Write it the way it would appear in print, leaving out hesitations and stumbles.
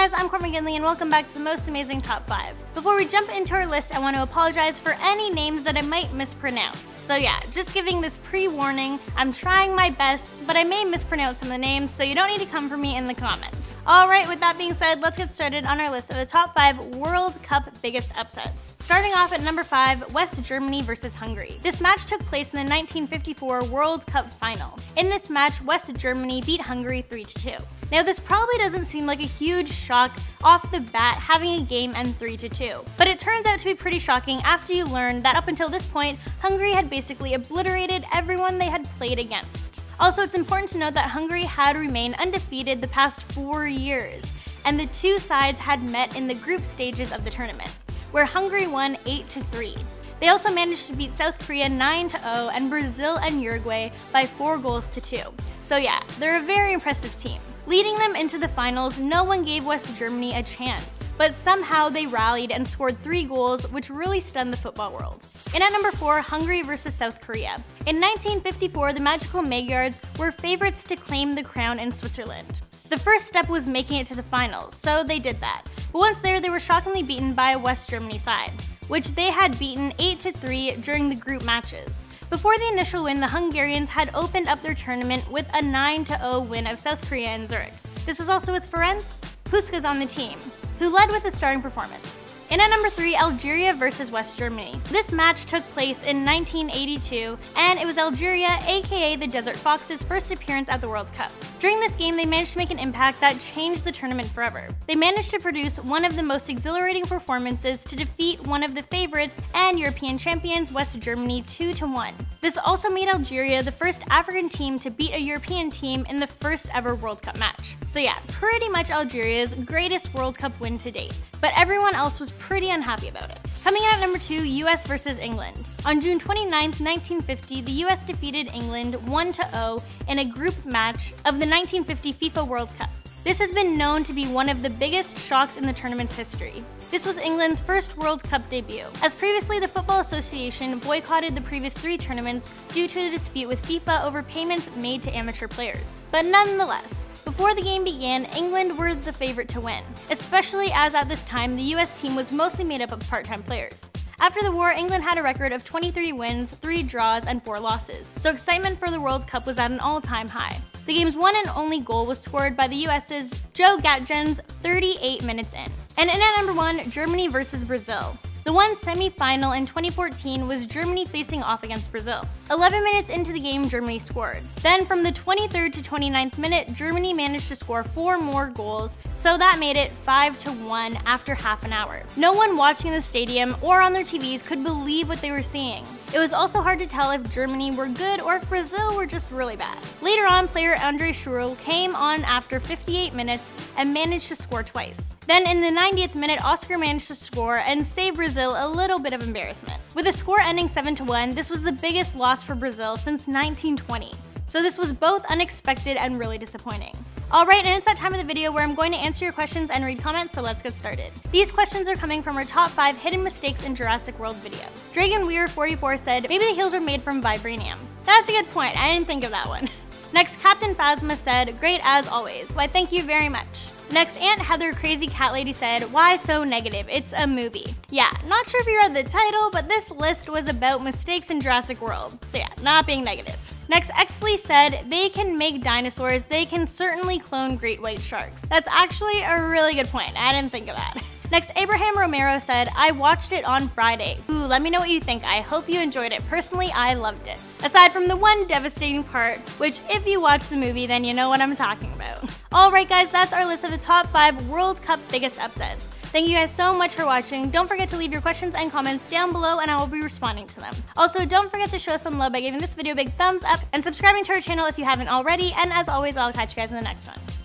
guys, I'm Courtney McGinley and welcome back to the most amazing top 5. Before we jump into our list, I want to apologize for any names that I might mispronounce. So yeah, just giving this pre-warning, I'm trying my best, but I may mispronounce some of the names, so you don't need to come for me in the comments. Alright, with that being said, let's get started on our list of the top 5 World Cup biggest upsets. Starting off at number 5, West Germany versus Hungary. This match took place in the 1954 World Cup final. In this match, West Germany beat Hungary 3-2. Now this probably doesn't seem like a huge shock off the bat having a game end 3-2, but it turns out to be pretty shocking after you learn that up until this point, Hungary had basically obliterated everyone they had played against. Also, it's important to note that Hungary had remained undefeated the past 4 years, and the two sides had met in the group stages of the tournament, where Hungary won 8-3. They also managed to beat South Korea 9-0 and Brazil and Uruguay by 4-2. So yeah, they're a very impressive team. Leading them into the finals, no one gave West Germany a chance, but somehow they rallied and scored 3 goals, which really stunned the football world. And at number 4, Hungary versus South Korea. In 1954, the magical Magyars were favorites to claim the crown in Switzerland. The first step was making it to the finals, so they did that. But once there, they were shockingly beaten by a West Germany side, which they had beaten 8-3 during the group matches. Before the initial win, the Hungarians had opened up their tournament with a 9-0 win of South Korea in Zurich. This was also with Ferenc Puskás on the team, who led with a starting performance. And at number 3, Algeria versus West Germany. This match took place in 1982, and it was Algeria, aka the Desert Foxes' first appearance at the World Cup. During this game, they managed to make an impact that changed the tournament forever. They managed to produce one of the most exhilarating performances to defeat one of the favorites and European champions, West Germany, 2-1. This also made Algeria the first African team to beat a European team in the first ever World Cup match. So yeah, pretty much Algeria's greatest World Cup win to date, but everyone else was pretty unhappy about it. Coming in at number 2, US versus England. On June 29, 1950, the US defeated England 1-0 in a group match of the 1950 FIFA World Cup. This has been known to be one of the biggest shocks in the tournament's history. This was England's first World Cup debut, as previously the Football Association boycotted the previous 3 tournaments due to a dispute with FIFA over payments made to amateur players. But nonetheless, before the game began, England were the favorite to win, especially as at this time the US team was mostly made up of part-time players. After the war, England had a record of 23 wins, 3 draws, and 4 losses, so excitement for the World Cup was at an all-time high. The game's one and only goal was scored by the US's Joe Gatjens 38 minutes in. And in at number 1, Germany versus Brazil. The one semi-final in 2014 was Germany facing off against Brazil. 11 minutes into the game, Germany scored. Then from the 23rd to 29th minute, Germany managed to score 4 more goals, so that made it 5-1 after half an hour. No one watching in the stadium or on their TVs could believe what they were seeing. It was also hard to tell if Germany were good or if Brazil were just really bad. Later on, player Andre Schürrle came on after 58 minutes and managed to score twice. Then in the 90th minute, Oscar managed to score and save Brazil a little bit of embarrassment. With the score ending 7-1, this was the biggest loss for Brazil since 1920. So this was both unexpected and really disappointing. Alright, and it's that time of the video where I'm going to answer your questions and read comments, so let's get started. These questions are coming from our top 5 hidden mistakes in Jurassic World video. DragonWeir44 said, maybe the heels are made from vibranium. That's a good point, I didn't think of that one. Next, Captain Phasma said, great as always. Why, thank you very much. Next, Aunt Heather Crazy Cat Lady said, why so negative? It's a movie. Yeah, not sure if you read the title, but this list was about mistakes in Jurassic World. So yeah, not being negative. Next, Exley said, they can make dinosaurs, they can certainly clone great white sharks. That's actually a really good point, I didn't think of that. Next, Abraham Romero said, I watched it on Friday. Ooh, let me know what you think. I hope you enjoyed it. Personally, I loved it. Aside from the one devastating part, which if you watch the movie, then you know what I'm talking about. Alright guys, that's our list of the top 5 World Cup biggest upsets. Thank you guys so much for watching. Don't forget to leave your questions and comments down below and I will be responding to them. Also, don't forget to show some love by giving this video a big thumbs up and subscribing to our channel if you haven't already. And as always, I'll catch you guys in the next one.